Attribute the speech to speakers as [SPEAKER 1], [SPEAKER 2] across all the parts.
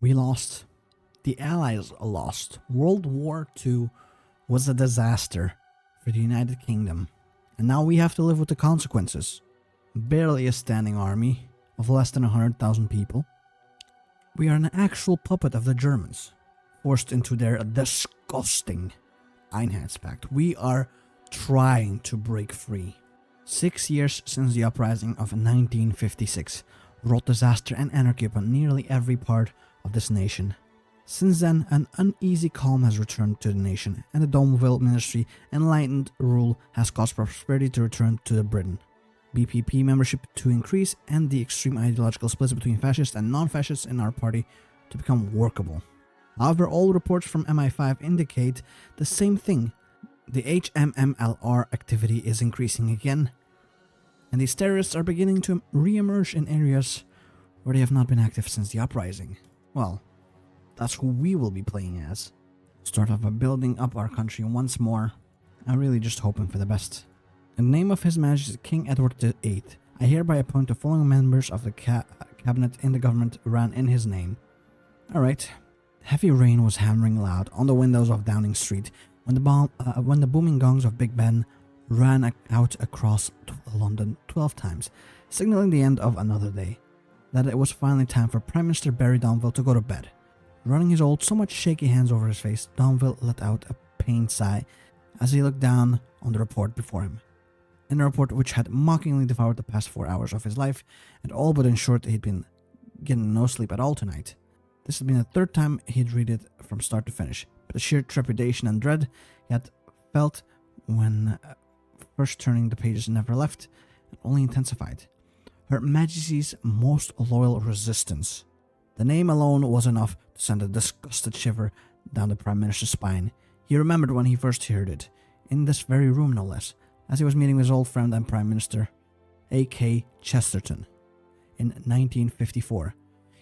[SPEAKER 1] We lost. The Allies lost. World War II was a disaster for the United Kingdom. And now we have to live with the consequences. Barely a standing army of less than 100,000 people. We are an actual puppet of the Germans, forced into their disgusting Einheitspact. We are trying to break free. 6 years since the uprising of 1956 wrought disaster and anarchy upon nearly every part of this nation. Since then, an uneasy calm has returned to the nation, and the Domville ministry enlightened rule has caused prosperity to return to Britain, BPP membership to increase, and the extreme ideological splits between fascists and non-fascists in our party to become workable. However, all reports from MI5 indicate the same thing. The HMMLR activity is increasing again, and these terrorists are beginning to re-emerge in areas where they have not been active since the uprising. Well, that's who we will be playing as. Start off by building up our country once more. I'm really just hoping for the best. In the name of His Majesty King Edward VIII, I hereby appoint the following members of the cabinet in the government ran in his name. Alright. Heavy rain was hammering loud on the windows of Downing Street when the booming gongs of Big Ben ran out across London 12 times, signaling the end of another day. That it was finally time for Prime Minister Barry Domville to go to bed. Running his old, somewhat shaky hands over his face, Domville let out a pained sigh as he looked down on the report before him. In a report which had mockingly devoured the past 4 hours of his life, and all but ensured he'd been getting no sleep at all tonight. This had been the third time he'd read it from start to finish, but the sheer trepidation and dread he had felt when first turning the pages never left, and only intensified. Her Majesty's most loyal resistance. The name alone was enough to send a disgusted shiver down the Prime Minister's spine. He remembered when he first heard it, in this very room no less, as he was meeting with his old friend and Prime Minister, A.K. Chesterton, in 1954.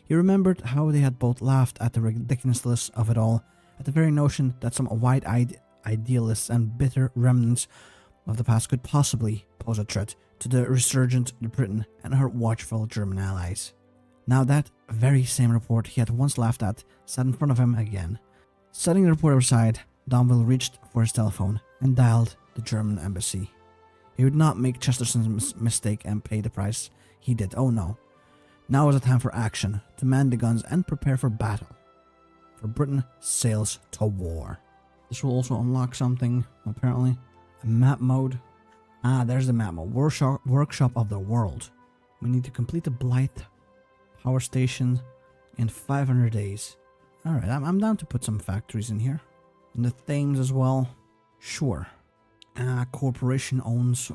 [SPEAKER 1] He remembered how they had both laughed at the ridiculousness of it all, at the very notion that some wide-eyed idealists and bitter remnants of the past could possibly pose a threat to the resurgent Britain and her watchful German allies. Now that very same report he had once laughed at sat in front of him again. Setting the report aside, Domville reached for his telephone and dialed the German embassy. He would not make Chesterton's mistake and pay the price he did. Oh no. Now was the time for action, to man the guns and prepare for battle. For Britain sails to war. This will also unlock something, apparently. A map mode. Ah, there's the map mode. Workshop of the world. We need to complete the Blythe power station in 500 days. Alright, I'm down to put some factories in here. And the Thames as well. Sure. Corporation owns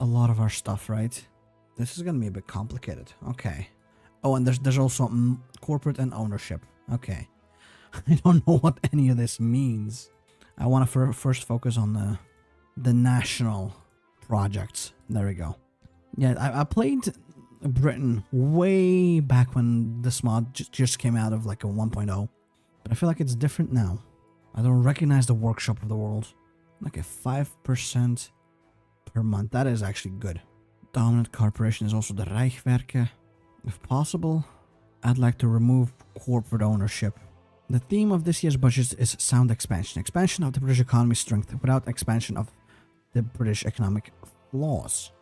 [SPEAKER 1] a lot of our stuff, right? This is gonna be a bit complicated. Okay. Oh, and there's also corporate and ownership. Okay. I don't know what any of this means. I want to first focus on the national projects. There we go. Yeah, I played Britain way back when this mod just came out of like a 1.0. But I feel like it's different now. I don't recognize the workshop of the world. Like a 5% per month. That is actually good. Dominant corporation is also the Rijkswerken. If possible, I'd like to remove corporate ownership. The theme of this year's budget is sound expansion. Expansion of the British economy's strength without expansion of the British economic flaws.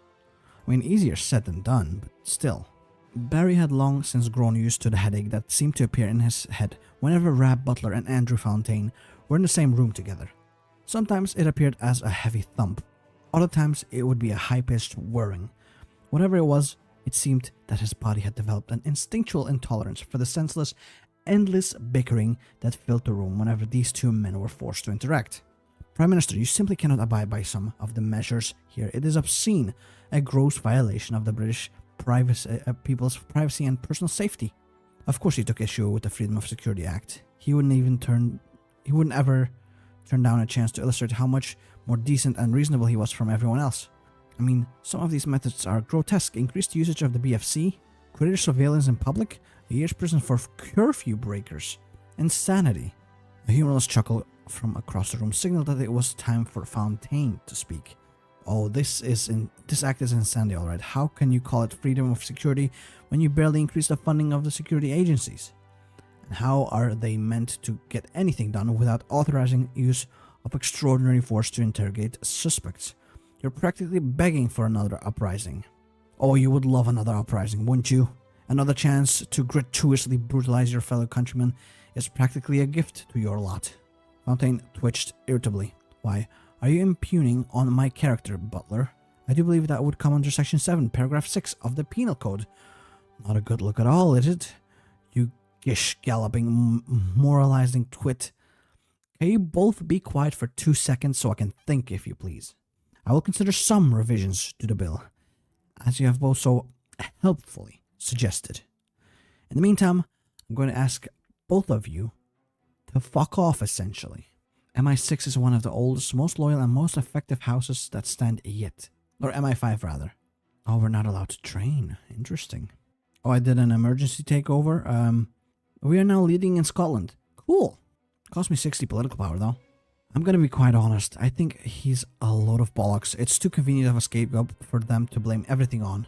[SPEAKER 1] I mean, easier said than done, but still. Barry had long since grown used to the headache that seemed to appear in his head whenever Rab Butler and Andrew Fontaine were in the same room together. Sometimes it appeared as a heavy thump. Other times it would be a high-pitched whirring. Whatever it was, it seemed that his body had developed an instinctual intolerance for the senseless, endless bickering that filled the room whenever these two men were forced to interact. Prime Minister, you simply cannot abide by some of the measures here. It is obscene, a gross violation of the British people's privacy and personal safety. Of course he took issue with the Freedom of Security Act. He wouldn't ever turn down a chance to illustrate how much more decent and reasonable he was from everyone else. I mean, some of these methods are grotesque. Increased usage of the BFC, greater surveillance in public, a year's prison for curfew breakers, insanity. A humorless chuckle from across the room signaled that it was time for Fontaine to speak. Oh, this act is insanity, alright. How can you call it freedom of security when you barely increase the funding of the security agencies? How are they meant to get anything done without authorizing use of extraordinary force to interrogate suspects? You're practically begging for another uprising. Oh, you would love another uprising, wouldn't you? Another chance to gratuitously brutalize your fellow countrymen is practically a gift to your lot. Fontaine twitched irritably. Why, are you impugning on my character, Butler? I do believe that would come under Section 7, Paragraph 6 of the Penal Code. Not a good look at all, is it? You gish-galloping, moralizing twit. Can you both be quiet for 2 seconds so I can think, if you please? I will consider some revisions to the bill, as you have both so helpfully suggested. In the meantime, I'm going to ask both of you to fuck off, essentially. MI6 is one of the oldest, most loyal, and most effective houses that stand yet. Or MI5, rather. Oh, we're not allowed to train. Interesting. Oh, I did an emergency takeover. We are now leading in Scotland. Cool. Cost me 60 political power, though. I'm gonna be quite honest. I think he's a load of bollocks. It's too convenient of a scapegoat for them to blame everything on.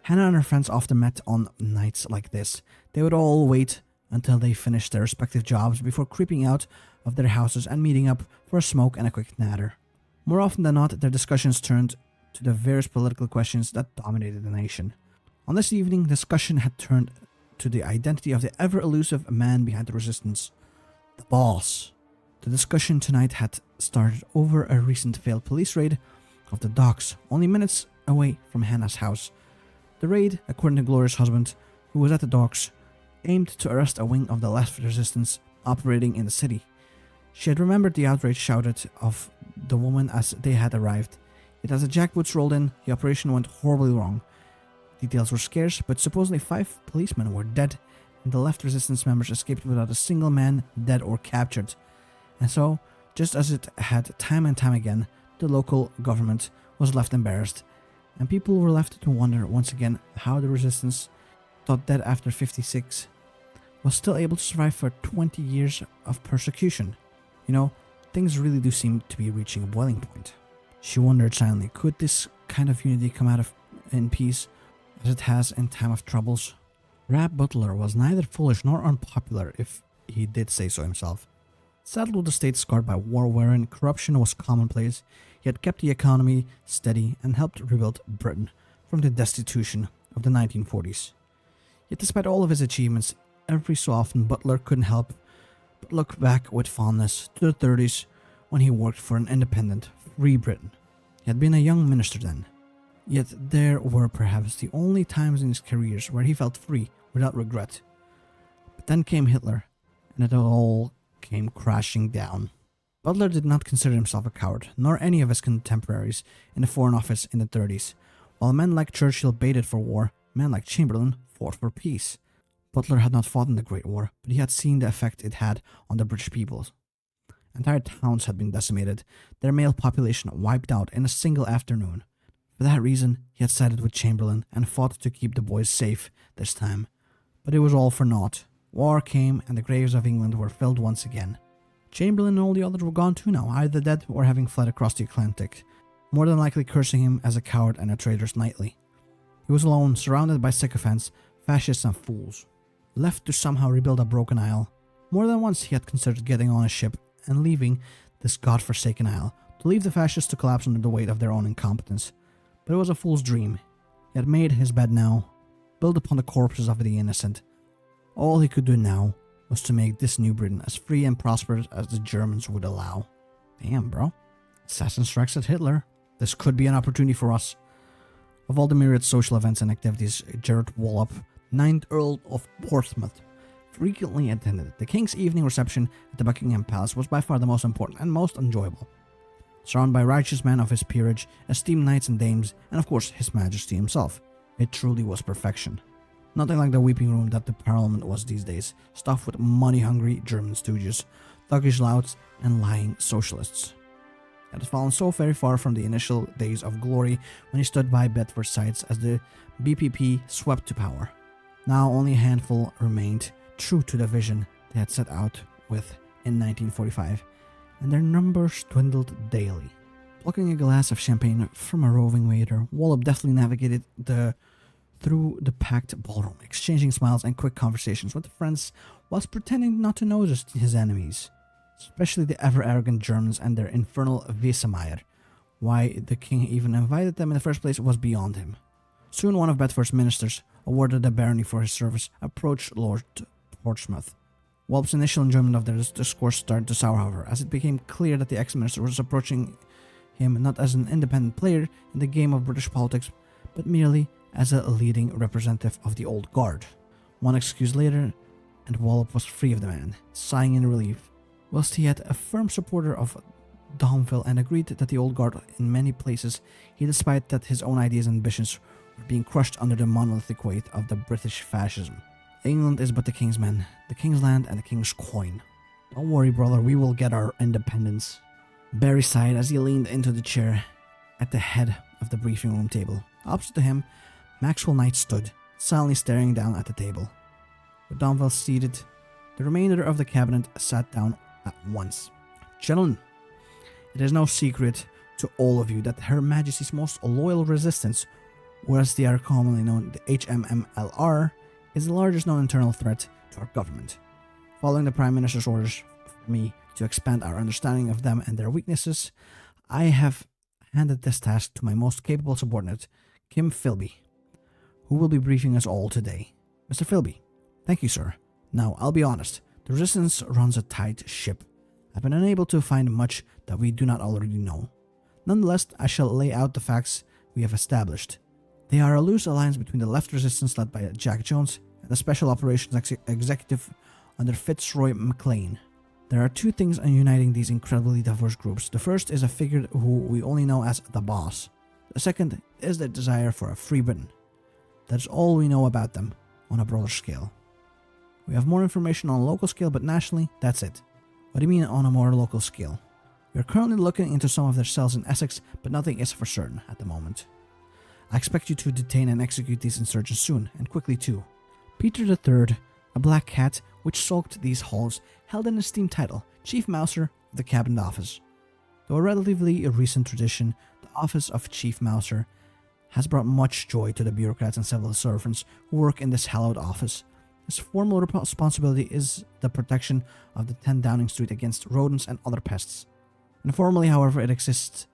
[SPEAKER 1] Hannah and her friends often met on nights like this. They would all wait until they finished their respective jobs before creeping out of their houses and meeting up for a smoke and a quick natter. More often than not, their discussions turned to the various political questions that dominated the nation. On this evening, discussion had turned to the identity of the ever-elusive man behind the resistance, the boss. The discussion tonight had started over a recent failed police raid of the docks, only minutes away from Hannah's house. The raid, according to Gloria's husband, who was at the docks, aimed to arrest a wing of the left resistance operating in the city. She had remembered the outrage shouted of the woman as they had arrived. Yet as the jackboots rolled in, the operation went horribly wrong. Details were scarce, but supposedly 5 policemen were dead, and the left resistance members escaped without a single man dead or captured. And so, just as it had time and time again, the local government was left embarrassed, and people were left to wonder once again how the resistance, thought dead after 56, was still able to survive for 20 years of persecution. You know, things really do seem to be reaching a boiling point. She wondered silently, could this kind of unity come out of in peace, as it has in time of troubles? Rab Butler was neither foolish nor unpopular, if he did say so himself. Saddled with a state scarred by war wherein corruption was commonplace, he had kept the economy steady and helped rebuild Britain from the destitution of the 1940s. Yet despite all of his achievements, every so often Butler couldn't help but look back with fondness to the 30s when he worked for an independent, free Britain. He had been a young minister then, yet there were perhaps the only times in his career where he felt free without regret. But then came Hitler, and it all came crashing down. Butler did not consider himself a coward, nor any of his contemporaries in the Foreign Office in the 30s. While men like Churchill baited for war, men like Chamberlain fought for peace. Butler had not fought in the Great War, but he had seen the effect it had on the British people. Entire towns had been decimated, their male population wiped out in a single afternoon. For that reason, he had sided with Chamberlain and fought to keep the boys safe this time. But it was all for naught. War came, and the graves of England were filled once again. Chamberlain and all the others were gone too now, either dead or having fled across the Atlantic, more than likely cursing him as a coward and a traitor nightly. He was alone, surrounded by sycophants, fascists and fools, left to somehow rebuild a broken isle. More than once he had considered getting on a ship and leaving this god-forsaken isle, to leave the fascists to collapse under the weight of their own incompetence. But it was a fool's dream. He had made his bed now, built upon the corpses of the innocent. All he could do now was to make this new Britain as free and prosperous as the Germans would allow. Damn, bro. Assassin strikes at Hitler. This could be an opportunity for us. Of all the myriad social events and activities Gerard Wallop, 9th Earl of Portsmouth, frequently attended, the King's evening reception at the Buckingham Palace was by far the most important and most enjoyable. Surrounded by righteous men of his peerage, esteemed knights and dames, and of course His Majesty himself, it truly was perfection. Nothing like the weeping room that the Parliament was these days, stuffed with money-hungry German stooges, thuggish louts, and lying socialists. It had fallen so very far from the initial days of glory when he stood by Bedford sides as the BPP swept to power. Now only a handful remained true to the vision they had set out with in 1945, and their numbers dwindled daily. Plucking a glass of champagne from a roving waiter, Wallop deftly navigated the through the packed ballroom, exchanging smiles and quick conversations with friends whilst pretending not to notice his enemies, especially the ever-arrogant Germans and their infernal Wesemeyer. Why the king even invited them in the first place was beyond him. Soon one of Bedford's ministers, awarded a barony for his service, approached Lord Portsmouth. Walp's initial enjoyment of their discourse started to sour, however, as it became clear that the ex-minister was approaching him not as an independent player in the game of British politics, but merely as a leading representative of the old guard. One excuse later, and Wallop was free of the man, sighing in relief, whilst he had a firm supporter of Domville and agreed that the old guard in many places, he despite that his own ideas and ambitions were being crushed under the monolithic weight of the British fascism. England is but the king's men, the king's land and the king's coin. Don't worry, brother, we will get our independence. Barry sighed as he leaned into the chair at the head of the briefing room table. Opposite to him, Maxwell Knight stood, silently staring down at the table. With Domville seated, the remainder of the cabinet sat down at once. Gentlemen, it is no secret to all of you that Her Majesty's most loyal resistance, or as they are commonly known, the HMMLR, is the largest known internal threat to our government. Following the Prime Minister's orders for me to expand our understanding of them and their weaknesses, I have handed this task to my most capable subordinate, Kim Philby, who will be briefing us all today. Mr. Philby. Thank you, sir. Now, I'll be honest, the resistance runs a tight ship. I've been unable to find much that we do not already know. Nonetheless, I shall lay out the facts we have established. They are a loose alliance between the left resistance led by Jack Jones and the Special Operations Executive under Fitzroy McLean. There are two things uniting these incredibly diverse groups. The first is a figure who we only know as the boss. The second is their desire for a free Britain. That's all we know about them on a broader scale. We have more information on a local scale, but nationally, that's it. What do you mean on a more local scale? We are currently looking into some of their cells in Essex, but nothing is for certain at the moment. I expect you to detain and execute these insurgents soon, and quickly too. Peter III, a black cat which sulked these halls, held an esteemed title, Chief Mouser of the Cabinet Office. Though a relatively recent tradition, the office of Chief Mouser has brought much joy to the bureaucrats and civil servants who work in this hallowed office. His formal responsibility is the protection of the 10 Downing Street against rodents and other pests. Informally, however, it exists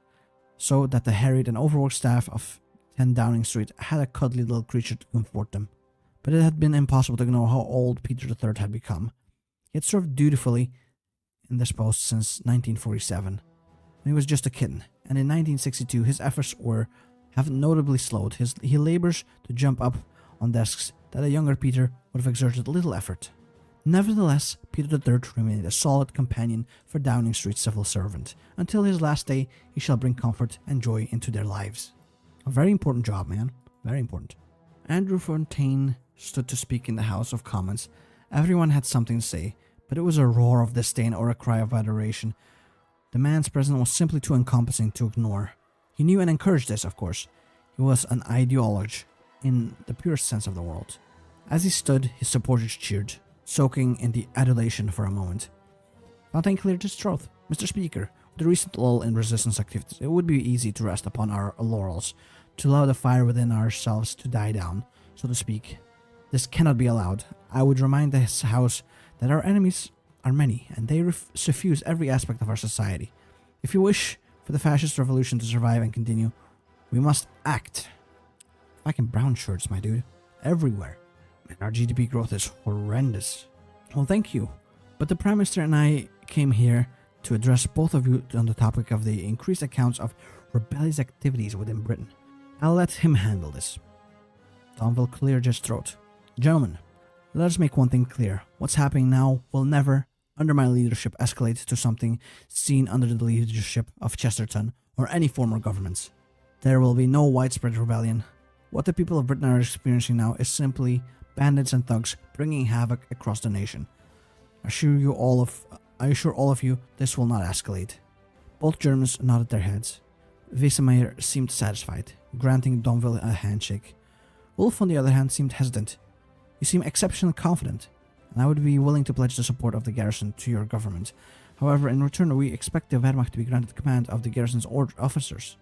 [SPEAKER 1] so that the harried and overworked staff of 10 Downing Street had a cuddly little creature to comfort them. But it had been impossible to ignore how old Peter III had become. He had served dutifully in this post since 1947, when he was just a kitten, and in 1962 his efforts have notably slowed. He labors to jump up on desks that a younger Peter would have exerted little effort. Nevertheless, Peter III remained a solid companion for Downing Street's civil servant. Until his last day, he shall bring comfort and joy into their lives. A very important job, man. Very important. Andrew Fontaine stood to speak in the House of Commons. Everyone had something to say, but it was a roar of disdain or a cry of adoration. The man's presence was simply too encompassing to ignore. He knew and encouraged this, of course. He was an ideologue in the purest sense of the word. As he stood, his supporters cheered, soaking in the adulation for a moment. Fontaine cleared his throat. Mr. Speaker, with the recent lull in resistance activities, it would be easy to rest upon our laurels, to allow the fire within ourselves to die down, so to speak. This cannot be allowed. I would remind this House that our enemies are many, and they suffuse every aspect of our society. If you wish for the fascist revolution to survive and continue, we must act. Fucking brown shirts, my dude. Everywhere. And our GDP growth is horrendous. Well, thank you. But the Prime Minister and I came here to address both of you on the topic of the increased accounts of rebellious activities within Britain. I'll let him handle this. Domville cleared his throat. Gentlemen, let us make one thing clear. What's happening now will never, under my leadership, escalate to something seen under the leadership of Chesterton or any former governments. There will be no widespread rebellion. What the people of Britain are experiencing now is simply bandits and thugs bringing havoc across the nation. I assure all of you this will not escalate. Both Germans nodded their heads. Wesemeyer seemed satisfied, granting Domville a handshake. Wolf, on the other hand, seemed hesitant. You seem exceptionally confident, and I would be willing to pledge the support of the garrison to your government. However, in return, we expect the Wehrmacht to be granted command of the garrison's officers.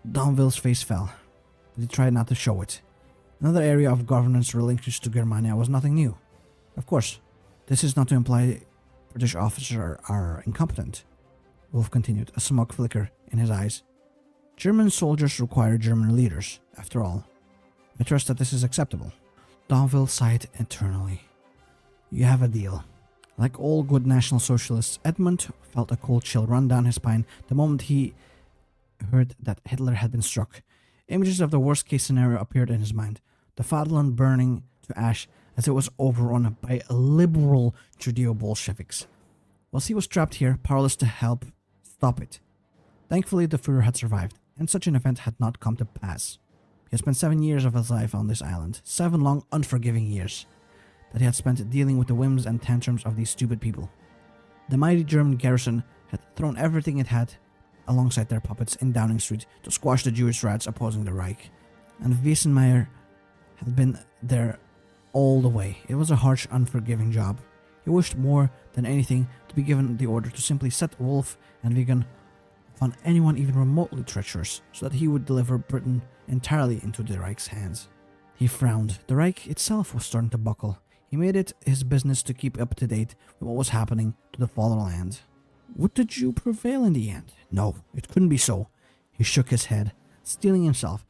[SPEAKER 1] Domville's face fell, but he tried not to show it. Another area of governance relinquished to Germania was nothing new. Of course, this is not to imply British officers are incompetent. Wolf continued, a smug flicker in his eyes. German soldiers require German leaders, after all. I trust that this is acceptable. Danville sighed internally. You have a deal. Like all good National Socialists, Edmund felt a cold chill run down his spine the moment he heard that Hitler had been struck. Images of the worst-case scenario appeared in his mind. The fatherland burning to ash as it was overrun by liberal Judeo-Bolsheviks. Whilst he was trapped here, powerless to help stop it. Thankfully, the Führer had survived, and such an event had not come to pass. He had spent 7 years of his life on this island, 7 long, unforgiving years that he had spent dealing with the whims and tantrums of these stupid people. The mighty German garrison had thrown everything it had alongside their puppets in Downing Street to squash the Jewish rats opposing the Reich, and Wiesenmeyer had been there all the way. It was a harsh, unforgiving job. He wished more than anything to be given the order to simply set Wolf and Wigan upon anyone even remotely treacherous, so that he would deliver Britain entirely into the Reich's hands. He frowned. The Reich itself was starting to buckle. He made it his business to keep up to date with what was happening to the fatherland. Would the Jew prevail in the end? No, it couldn't be so. He shook his head, steeling himself.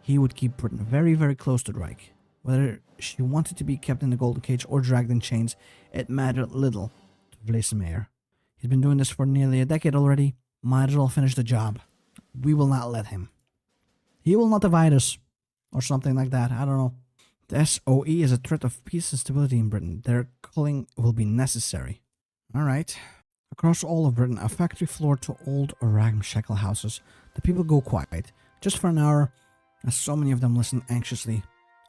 [SPEAKER 1] He would keep Britain very, very close to the Reich. Whether she wanted to be kept in the golden cage or dragged in chains, it mattered little to Wiesenmeyer. He's been doing this for nearly a decade already. Might as well finish the job. We will not let him. He will not divide us. Or something like that, I don't know. The SOE is a threat of peace and stability in Britain. Their culling will be necessary. Alright. Across all of Britain, a factory floor to old or ramshackle houses, the people go quiet, just for an hour, as so many of them listen anxiously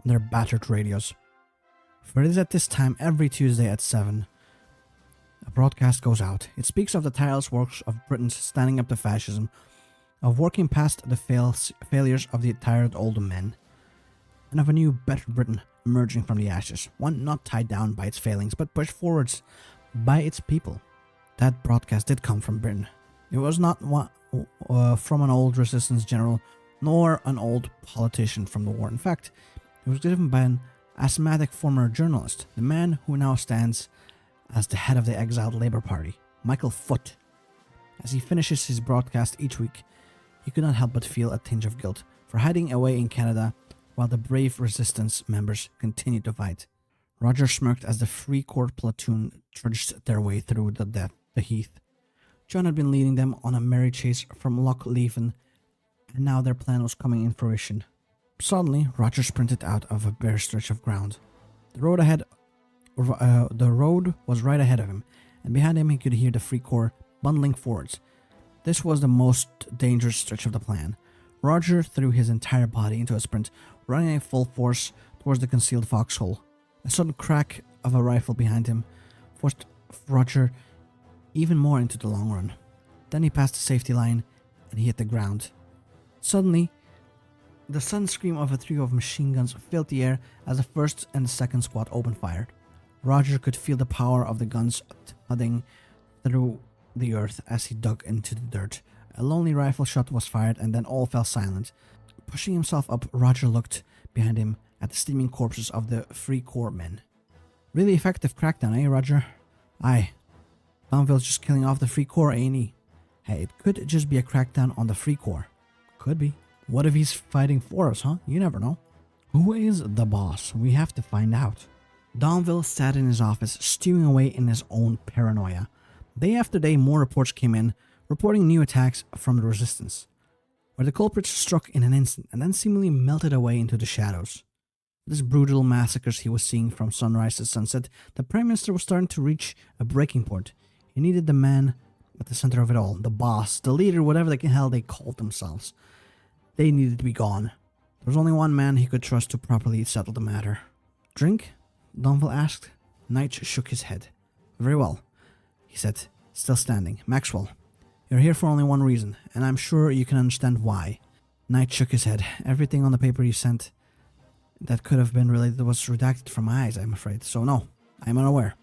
[SPEAKER 1] on their battered radios. For it is at this time every Tuesday at 7, a broadcast goes out. It speaks of the tireless works of Britons standing up to fascism, of working past the failures of the tired old men, and of a new, better Britain emerging from the ashes, one not tied down by its failings, but pushed forwards by its people. That broadcast did come from Britain. It was not one, from an old resistance general, nor an old politician from the war. In fact, it was given by an asthmatic former journalist, the man who now stands as the head of the exiled Labour Party, Michael Foot. As he finishes his broadcast each week, he could not help but feel a tinge of guilt for hiding away in Canada while the brave resistance members continued to fight. Roger smirked as the Free Corps platoon trudged their way through the heath. John had been leading them on a merry chase from Loch Leven, and now their plan was coming in fruition. Suddenly, Roger sprinted out of a bare stretch of ground. The road was right ahead of him, and behind him he could hear the Free Corps bundling forwards. This was the most dangerous stretch of the plan. Roger threw his entire body into a sprint, running at full force towards the concealed foxhole. A sudden crack of a rifle behind him forced Roger even more into the long run. Then he passed the safety line and he hit the ground. Suddenly, the sudden scream of a trio of machine guns filled the air as the first and the second squad opened fire. Roger could feel the power of the guns thudding through the earth as he dug into the dirt. A lonely rifle shot was fired and then all fell silent. Pushing himself up, Roger looked behind him at the steaming corpses of the Free Corps men. Really effective crackdown, eh, Roger? Aye. Danville's just killing off the Free Corps, ain't he? Hey, it could just be a crackdown on the Free Corps. Could be. What if he's fighting for us, huh? You never know. Who is the boss? We have to find out. Danville sat in his office, stewing away in his own paranoia. Day after day, more reports came in, reporting new attacks from the resistance, where the culprits struck in an instant and then seemingly melted away into the shadows. These brutal massacres he was seeing from sunrise to sunset, the Prime Minister was starting to reach a breaking point. He needed the man at the center of it all, the boss, the leader, whatever the hell they called themselves. They needed to be gone. There was only one man he could trust to properly settle the matter. Drink? Danville asked. Knight shook his head. Very well, he said, still standing. Maxwell, you're here for only one reason, and I'm sure you can understand why. Knight shook his head. Everything on the paper you sent that could have been related was redacted from my eyes, I'm afraid. So no, I'm unaware.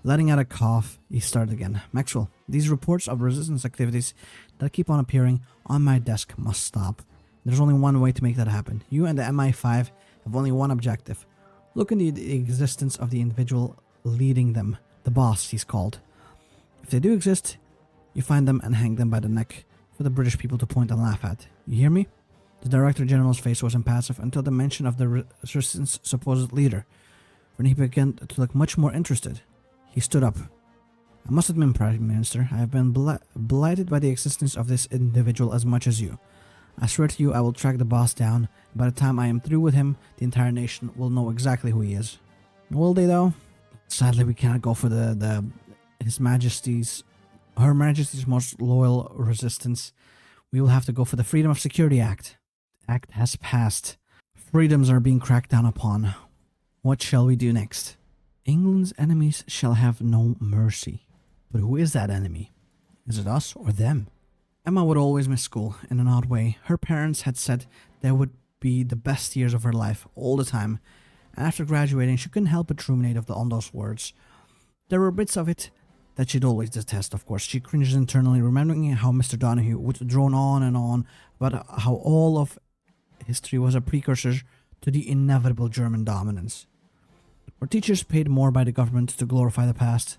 [SPEAKER 1] Letting out a cough, he started again. Maxwell, these reports of resistance activities that keep on appearing on my desk must stop. There's only one way to make that happen. You and the MI5 have only one objective. Look into the existence of the individual leading them. The boss, he's called. If they do exist, you find them and hang them by the neck for the British people to point and laugh at. You hear me? The Director General's face was impassive until the mention of the Resistance supposed leader, when he began to look much more interested. He stood up. I must admit, Prime Minister, I have been blighted by the existence of this individual as much as you. I swear to you I will track the boss down, and by the time I am through with him, the entire nation will know exactly who he is. Will they though? Sadly, we cannot go for Her Majesty's most loyal resistance. We will have to go for the Freedom of Security Act. The act has passed. Freedoms are being cracked down upon. What shall we do next? England's enemies shall have no mercy. But who is that enemy? Is it us or them? Emma would always miss school in an odd way. Her parents had said they would be the best years of her life all the time. And after graduating, she couldn't help but ruminate on those words. There were bits of it that she'd always detest, of course. She cringed internally, remembering how Mr. Donahue would drone on and on about how all of history was a precursor to the inevitable German dominance. Where teachers paid more by the government to glorify the past,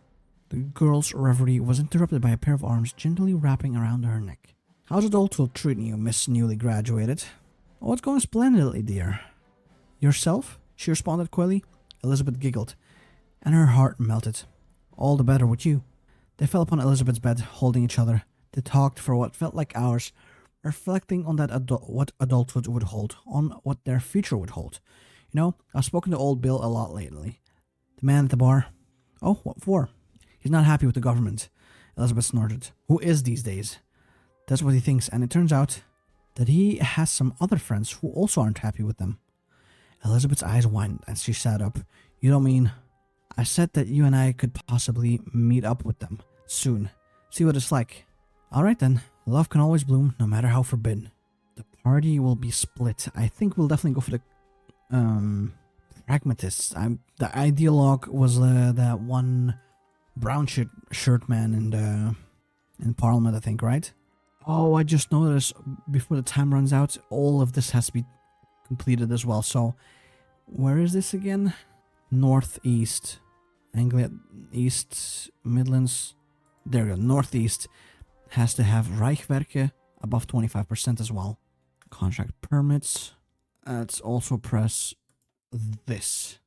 [SPEAKER 1] the girl's reverie was interrupted by a pair of arms gently wrapping around her neck. How's it all treating you, Miss Newly Graduated? Oh, it's going splendidly, dear. Yourself? She responded coyly. Elizabeth giggled, and her heart melted. All the better with you. They fell upon Elizabeth's bed, holding each other. They talked for what felt like hours, reflecting on what adulthood would hold, on what their future would hold. You know, I've spoken to old Bill a lot lately. The man at the bar. Oh, what for? He's not happy with the government. Elizabeth snorted. Who is these days? That's what he thinks, and it turns out that he has some other friends who also aren't happy with them. Elizabeth's eyes widened as she sat up. You don't mean... I said that you and I could possibly meet up with them soon. See what it's like. Alright then. Love can always bloom, no matter how forbidden. The party will be split. I think we'll definitely go for the pragmatists. The ideologue was that one brown shirt man in Parliament, I think, right? Oh, I just noticed before the time runs out, all of this has to be completed as well. So, where is this again? Northeast, Anglia, East, Midlands. There we go. Northeast has to have Rijkswerke above 25% as well. Contract permits. Let's also press this.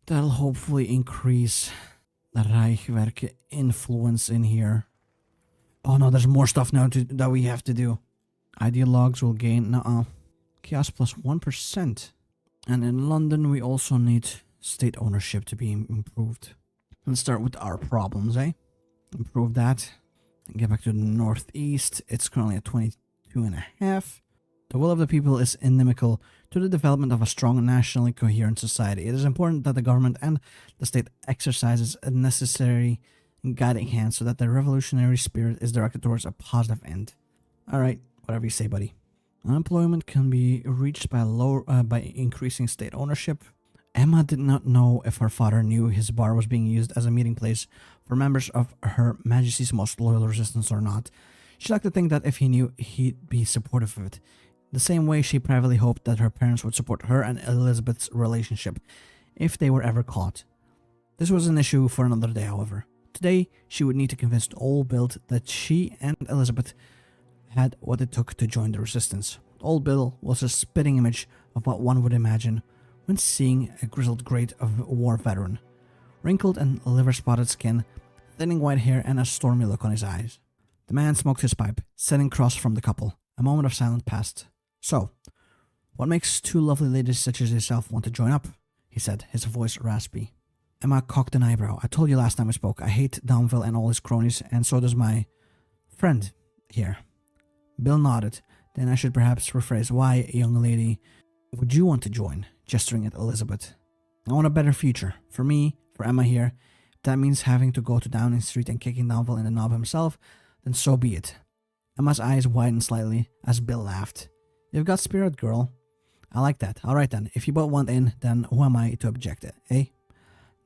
[SPEAKER 1] That'll hopefully increase the Rijkswerke influence in here. Oh no, there's more stuff now that we have to do. Ideologues will gain chaos plus 1%. And in London we also need state ownership to be improved. Let's start with our problems, eh? Improve that. And get back to the northeast. It's currently at 22.5. The will of the people is inimical to the development of a strong nationally coherent society. It is important that the government and the state exercises a necessary guiding hand so that the revolutionary spirit is directed towards a positive end. Alright, whatever you say, buddy. Unemployment can be reached by increasing state ownership. Emma did not know if her father knew his bar was being used as a meeting place for members of Her Majesty's most loyal resistance or not. She liked to think that if he knew, he'd be supportive of it. The same way she privately hoped that her parents would support her and Elizabeth's relationship if they were ever caught. This was an issue for another day, however. Today, she would need to convince Old Bill that she and Elizabeth had what it took to join the resistance. Old Bill was a spitting image of what one would imagine when seeing a grizzled great of war veteran. Wrinkled and liver-spotted skin, thinning white hair, and a stormy look on his eyes. The man smoked his pipe, sitting across from the couple. A moment of silence passed. So, what makes two lovely ladies such as yourself want to join up? He said, his voice raspy. Emma cocked an eyebrow. I told you last time we spoke, I hate Downville and all his cronies, and so does my friend here. Bill nodded. Then I should perhaps rephrase, why, young lady, would you want to join? Gesturing at Elizabeth. I want a better future. For me, for Emma here. If that means having to go to Downing Street and kicking Downville in the knob himself, then so be it. Emma's eyes widened slightly as Bill laughed. You've got spirit, girl. I like that. Alright then, if you both want in, then who am I to object it, eh?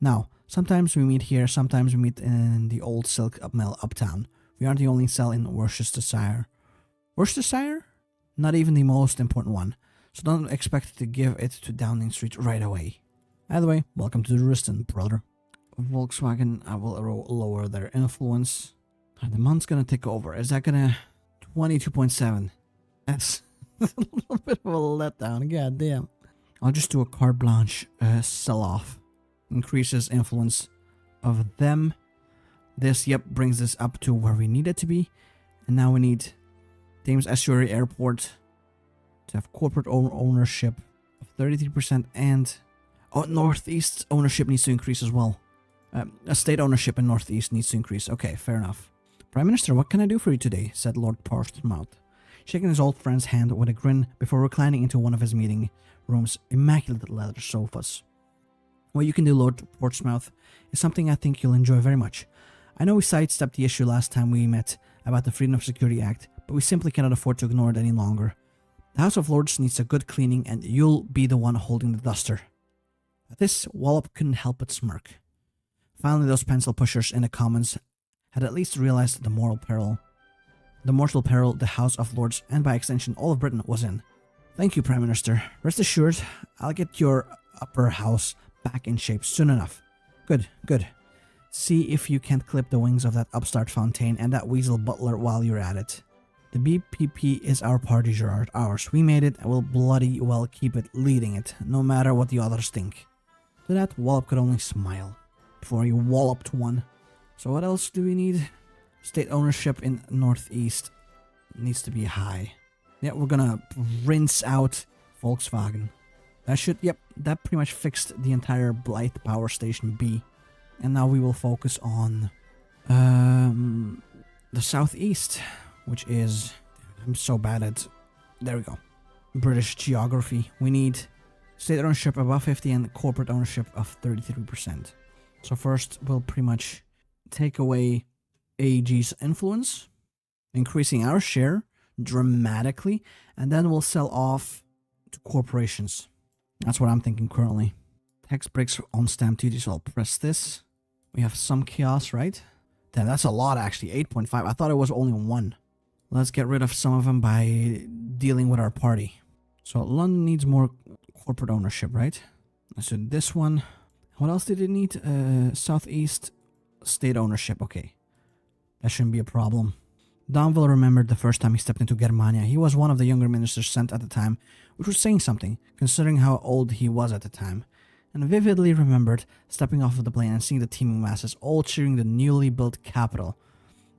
[SPEAKER 1] Now, sometimes we meet here, sometimes we meet in the old silk mill uptown. We aren't the only cell in Worcestershire. Worcestershire? Not even the most important one. so don't expect to give it to Downing Street right away. Either way, welcome to the Riston, brother. Volkswagen, I will lower their influence. The month's gonna take over. Is that gonna... 22.7. That's a little bit of a letdown, god damn. I'll just do a carte blanche sell-off. Increases influence of them. This, yep, brings this up to where we need it to be. And now we need Thames Estuary Airport to have corporate ownership of 33%, and Northeast ownership needs to increase as well. State ownership in Northeast needs to increase. Okay, fair enough. Prime Minister, what can I do for you today? Said Lord Portsmouth, shaking his old friend's hand with a grin before reclining into one of his meeting room's immaculate leather sofas. What you can do, Lord Portsmouth, is something I think you'll enjoy very much. I know we sidestepped the issue last time we met about the Freedom of Security Act, but we simply cannot afford to ignore it any longer. The House of Lords needs a good cleaning, and you'll be the one holding the duster. At this, Wallop couldn't help but smirk. Finally, those pencil pushers in the Commons had at least realized the mortal peril the House of Lords, and by extension all of Britain, was in. Thank you, Prime Minister. Rest assured, I'll get your upper house back in shape soon enough. Good, good. See if you can't clip the wings of that upstart Fontaine and that weasel Butler while you're at it. The BPP is our party, Gerard, ours. We made it, and we'll bloody well keep it leading it, no matter what the others think. To that, Wallop could only smile, before he walloped one. So what else do we need? State ownership in Northeast needs to be high. Yeah, we're gonna rinse out Volkswagen. That pretty much fixed the entire Blythe Power Station B. And now we will focus on the Southeast, which is... I'm so bad at... There we go. British geography. We need state ownership above 50 and corporate ownership of 33%. So first, we'll pretty much take away AEG's influence, increasing our share dramatically, and then we'll sell off to corporations. That's what I'm thinking currently. Tax breaks on stamp duty, so I'll press this. We have some chaos, right? Damn, that's a lot actually, 8.5. I thought it was only 1. Let's get rid of some of them by dealing with our party. So London needs more corporate ownership, right? So this one. What else did it need? Southeast state ownership. Okay. That shouldn't be a problem. Danville remembered the first time he stepped into Germania. He was one of the younger ministers sent at the time, which was saying something, considering how old he was at the time. And vividly remembered stepping off of the plane and seeing the teeming masses all cheering the newly built capital.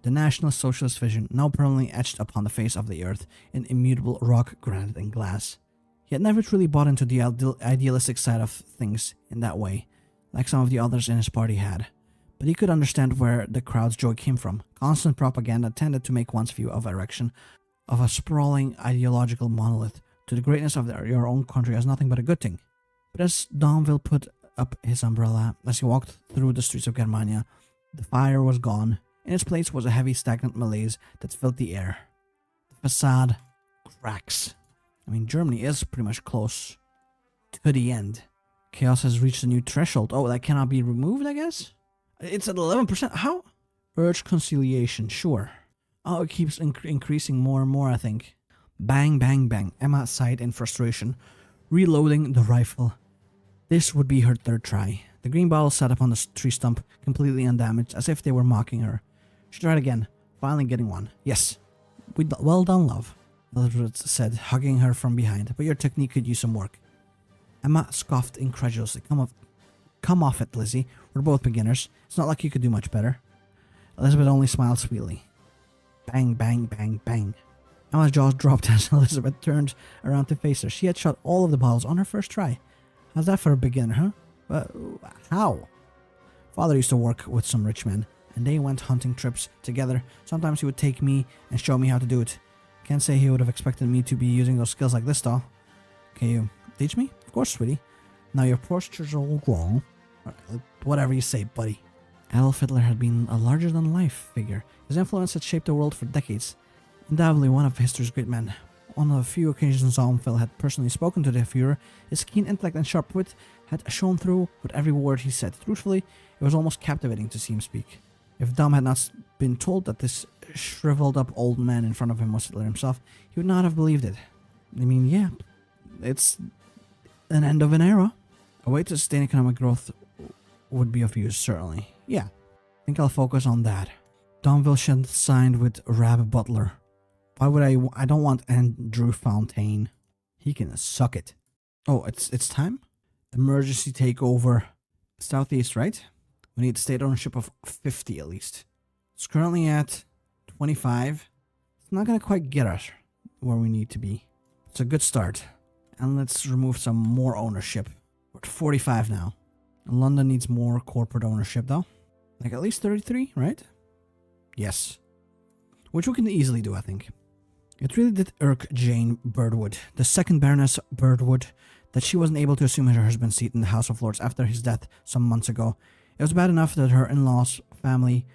[SPEAKER 1] The National Socialist vision, now permanently etched upon the face of the earth in immutable rock, granite, and glass. He had never truly bought into the idealistic side of things in that way, like some of the others in his party had. But he could understand where the crowd's joy came from. Constant propaganda tended to make one's view of erection of a sprawling ideological monolith to the greatness of your own country as nothing but a good thing. But as Danville put up his umbrella, as he walked through the streets of Germania, the fire was gone. In its place was a heavy, stagnant malaise that filled the air. The facade cracks. I mean, Germany is pretty much close to the end. Chaos has reached a new threshold. Oh, that cannot be removed, I guess? It's at 11%. How? Urge conciliation, sure. Oh, it keeps increasing more and more, I think. Bang, bang, bang. Emma sighed in frustration, reloading the rifle. This would be her third try. The green bottle sat upon the tree stump, completely undamaged, as if they were mocking her. She tried again, finally getting one. Yes. Well done, love, Elizabeth said, hugging her from behind. But your technique could use some work. Emma scoffed incredulously. Come off it, Lizzie. We're both beginners. It's not like you could do much better. Elizabeth only smiled sweetly. Bang, bang, bang, bang. Emma's jaws dropped as Elizabeth turned around to face her. She had shot all of the bottles on her first try. How's that for a beginner, huh? How? Father used to work with some rich men, and they went hunting trips together. Sometimes he would take me and show me how to do it. Can't say he would have expected me to be using those skills like this, though. Can you teach me? Of course, sweetie. Now your posture's all wrong. Whatever you say, buddy. Adolf Hitler had been a larger-than-life figure. His influence had shaped the world for decades. Undoubtedly one of history's great men. On a few occasions Zahnfeld had personally spoken to the Führer. His keen intellect and sharp wit had shone through with every word he said. Truthfully, it was almost captivating to see him speak. If Dom had not been told that this shriveled-up old man in front of him was Hitler himself, he would not have believed it. I mean, yeah, It's an end of an era. A way to sustain economic growth would be of use, certainly. Yeah, I think I'll focus on that. Donville should signed with Rab Butler. Why would I don't want Andrew Fontaine. He can suck it. Oh, it's time? Emergency takeover. Southeast, right? We need state ownership of 50 at least. It's currently at 25. It's not gonna quite get us where we need to be. It's a good start. And let's remove some more ownership. We're at 45 now. London needs more corporate ownership though. Like at least 33, right? Yes. Which we can easily do, I think. It really did irk Jane Birdwood, the second Baroness Birdwood, that she wasn't able to assume her husband's seat in the House of Lords after his death some months ago. It was bad enough that her in-laws' family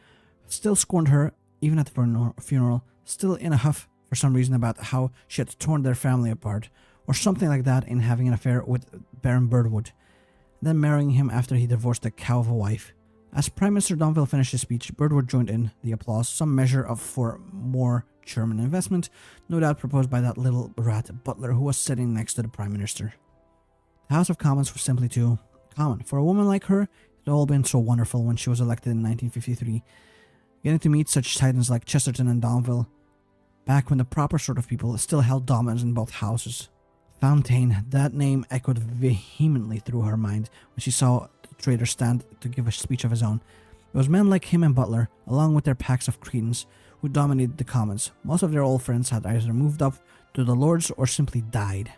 [SPEAKER 1] still scorned her, even at the funeral, still in a huff for some reason about how she had torn their family apart, or something like that in having an affair with Baron Birdwood, then marrying him after he divorced a cow of a wife. As Prime Minister Donville finished his speech, Birdwood joined in the applause, some measure of for more German investment, no doubt proposed by that little rat Butler who was sitting next to the Prime Minister. The House of Commons was simply too common. For a woman like her, it had all been so wonderful when she was elected in 1953, getting to meet such titans like Chesterton and Donville, back when the proper sort of people still held dominance in both houses. Fontaine, that name echoed vehemently through her mind when she saw the traitor stand to give a speech of his own. It was men like him and Butler, along with their packs of cretins, who dominated the Commons. Most of their old friends had either moved up to the Lords or simply died.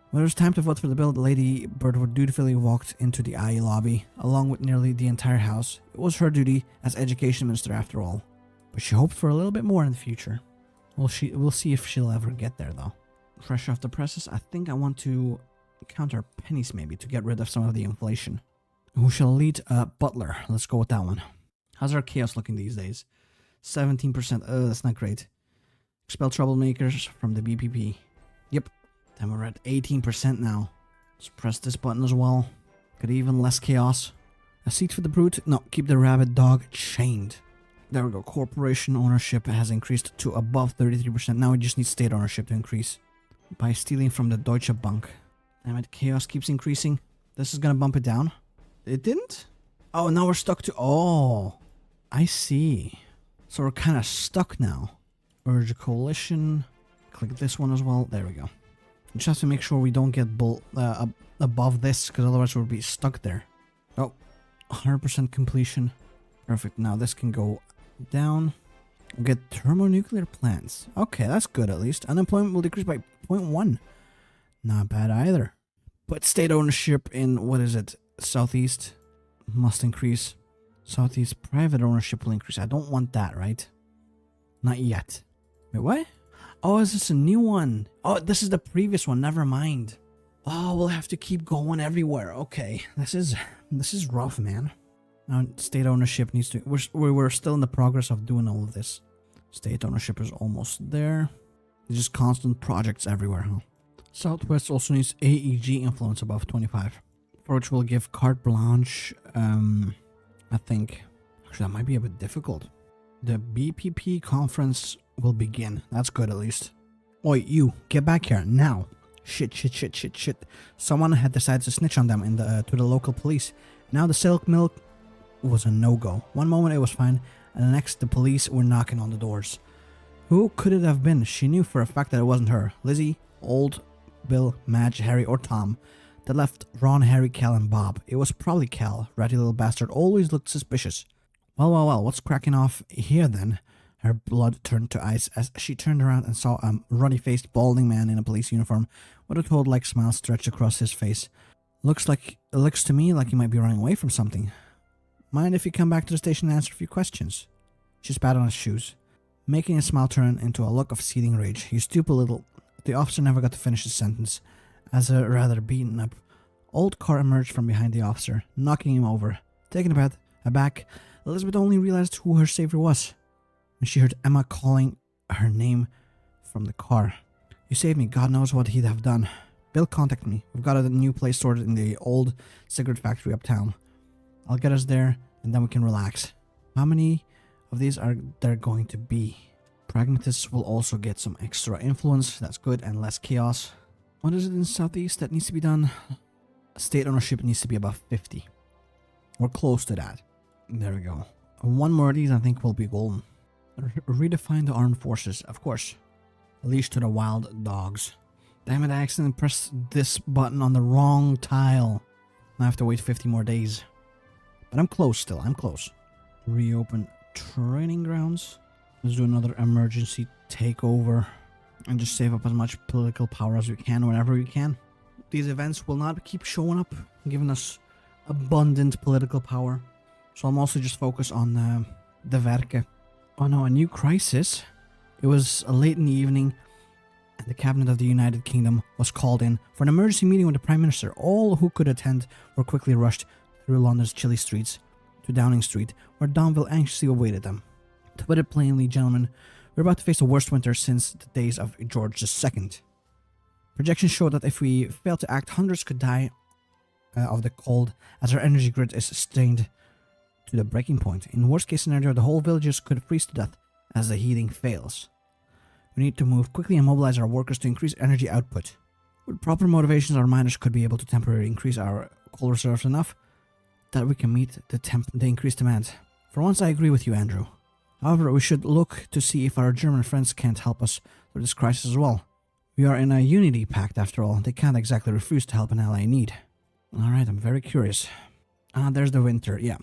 [SPEAKER 1] When it was time to vote for the bill, Lady Birdwood dutifully walked into the IE lobby, along with nearly the entire house. It was her duty as Education Minister after all. But she hoped for a little bit more in the future. We'll see if she'll ever get there though. Fresh off the presses, I think I want to counter pennies maybe to get rid of some of the inflation. Who shall lead? Butler. Let's go with that one. How's our chaos looking these days? 17%. That's not great. Expel troublemakers from the BPP. Yep. Then we're at 18% now. Let's press this button as well. Get even less chaos. A seat for the brute? No, keep the rabid dog chained. There we go. Corporation ownership has increased to above 33%. Now we just need state ownership to increase. By stealing from the Deutsche Bank. Damn it, chaos keeps increasing. This is gonna bump it down. It didn't? Oh, now we're stuck to... Oh, I see. So we're kind of stuck now. Urge a coalition. Click this one as well. There we go. Just have to make sure we don't get above this, because otherwise we'll be stuck there. Oh, 100% completion. Perfect. Now this can go down. We'll get thermonuclear plants. Okay, that's good at least. Unemployment will decrease by 0.1. Not bad either. But state ownership in, what is it, Southeast must increase. Southeast private ownership will increase. I don't want that, right? Not yet. Wait, what? Oh, is this a new one? Oh, this is the previous one. Never mind. Oh, we'll have to keep going everywhere. Okay, this is rough, man. Now, state ownership needs to... We're still in the progress of doing all of this. State ownership is almost there. There's just constant projects everywhere, huh? Southwest also needs AEG influence above 25. For which we'll give carte blanche, I think. Actually, that might be a bit difficult. The BPP conference will begin. That's good, at least. Oi, you, get back here, now. Shit. Someone had decided to snitch on them to the local police. Now the silk milk was a no-go. One moment it was fine, and the next the police were knocking on the doors. Who could it have been? She knew for a fact that it wasn't her. Lizzie, Old, Bill, Madge, Harry, or Tom. That left Ron, Harry, Cal, and Bob. It was probably Cal. Ratty little bastard always looked suspicious. Well, what's cracking off here then? Her blood turned to ice as she turned around and saw a ruddy-faced, balding man in a police uniform with a toad-like smile stretched across his face. Looks to me like he might be running away from something. Mind if you come back to the station and answer a few questions? She spat on his shoes, making his smile turn into a look of seething rage. He stooped a little. The officer never got to finish his sentence, as a rather beaten-up old car emerged from behind the officer, knocking him over. Taken aback, Elizabeth only realized who her savior was when she heard Emma calling her name from the car. You saved me. God knows what he'd have done. Bill contacted me. We've got a new place sorted in the old cigarette factory uptown. I'll get us there, and then we can relax. How many of these are there going to be? Pragmatists will also get some extra influence. That's good, and less chaos. What is it in Southeast that needs to be done? State ownership needs to be above 50. We're close to that. There we go. One more of these, I think, will be golden. Redefine the armed forces, of course. Leash to the wild dogs. Damn it, I accidentally pressed this button on the wrong tile. I have to wait 50 more days. But I'm close still, I'm close. Reopen training grounds. Let's do another emergency takeover. And just save up as much political power as we can whenever we can. These events will not keep showing up, giving us abundant political power. So I'm also just focused on the Werke. Oh no, a new crisis. It was late in the evening, and the cabinet of the United Kingdom was called in for an emergency meeting with the Prime Minister. All who could attend were quickly rushed through London's chilly streets to Downing Street, where Domville anxiously awaited them. To put it plainly, gentlemen, we're about to face the worst winter since the days of George II. Projections show that if we fail to act, hundreds could die of the cold as our energy grid is strained to the breaking point. In worst case scenario, the whole villages could freeze to death as the heating fails. We need to move quickly and mobilize our workers to increase energy output. With proper motivations, our miners could be able to temporarily increase our coal reserves enough that we can meet the increased demand. For once, I agree with you, Andrew. However, we should look to see if our German friends can't help us through this crisis as well. We are in a unity pact after all. They can't exactly refuse to help an ally in need. Alright, I'm very curious. There's the winter, yeah.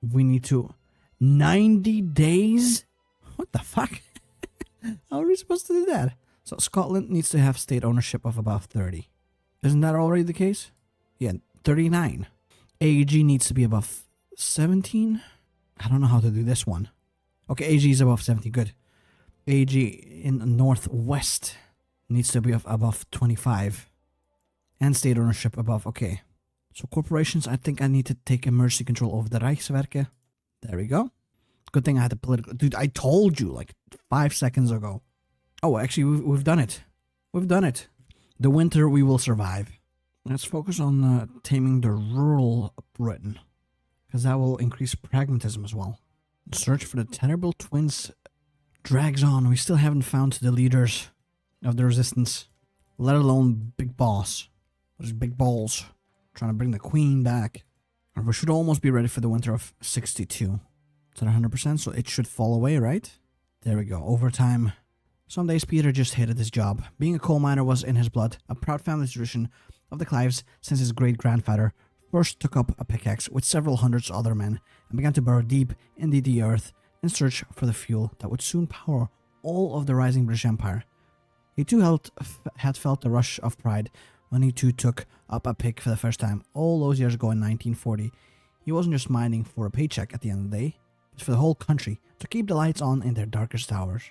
[SPEAKER 1] We need to... 90 days? What the fuck? How are we supposed to do that? So Scotland needs to have state ownership of above 30. Isn't that already the case? Yeah, 39. AEG needs to be above 17? I don't know how to do this one. Okay, AG is above 70, good. AG in Northwest needs to be above 25. And state ownership above, okay. So corporations, I think I need to take emergency control over the Rijkswerke. There we go. Good thing I had the political... Dude, I told you like 5 seconds ago. Oh, actually, we've done it. We've done it. The winter, we will survive. Let's focus on taming the rural Britain. Because that will increase pragmatism as well. Search for the terrible twins drags on. We still haven't found the leaders of the resistance. Let alone Big Boss. What is Big Balls? Trying to bring the Queen back. We should almost be ready for the winter of 62. It's at 100%, so it should fall away, right? There we go. Overtime. Some days Peter just hated his job. Being a coal miner was in his blood, a proud family tradition of the Clives since his great-grandfather first took up a pickaxe with several hundreds of other men and began to burrow deep into the earth in search for the fuel that would soon power all of the rising British Empire. He too had felt the rush of pride when he too took up a pick for the first time all those years ago in 1940. He wasn't just mining for a paycheck at the end of the day, but for the whole country to keep the lights on in their darkest hours.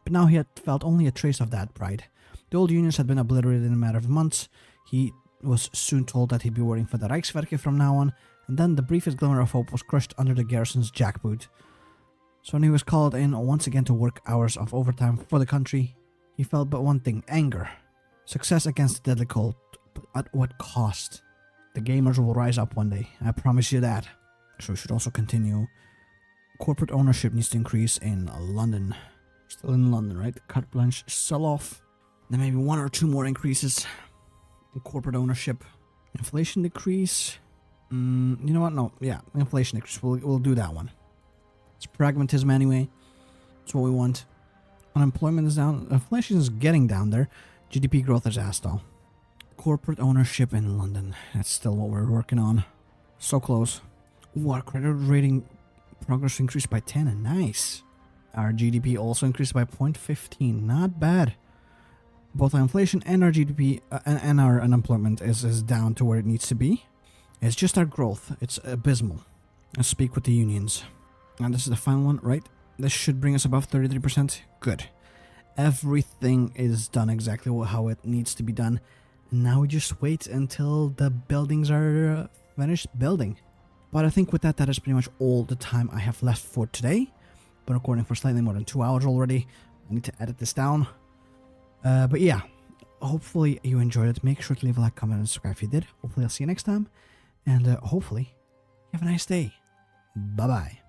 [SPEAKER 1] But now he had felt only a trace of that pride. The old unions had been obliterated in a matter of months. He was soon told that he'd be working for the Rijkswerke from now on, and then the briefest glimmer of hope was crushed under the garrison's jackboot. So when he was called in once again to work hours of overtime for the country, he felt but one thing: anger. Success against the deadly cold, but at what cost? The gamers will rise up one day, I promise you that. So we should also continue. Corporate ownership needs to increase in London. Still in London, right? Carte blanche, sell off. Then maybe 1 or 2 more increases in corporate ownership. Inflation decrease. You know what? No, yeah, inflation decrease. We'll do that one. It's pragmatism anyway. That's what we want. Unemployment is down. Inflation is getting down there. GDP growth is ass though. Corporate ownership in London. That's still what we're working on. So close. Ooh, our credit rating progress increased by 10. Nice. Our GDP also increased by 0.15. Not bad. Both our inflation and our GDP and our unemployment is down to where it needs to be. It's just our growth. It's abysmal. Let's speak with the unions. And this is the final one, right? This should bring us above 33%. Good. Everything is done exactly how it needs to be done. And now we just wait until the buildings are finished building. But I think with that, that is pretty much all the time I have left for today. Been recording for slightly more than 2 hours already. I need to edit this down. But yeah, hopefully you enjoyed it. Make sure to leave a like, comment, and subscribe if you did. Hopefully I'll see you next time. And hopefully you have a nice day. Bye-bye.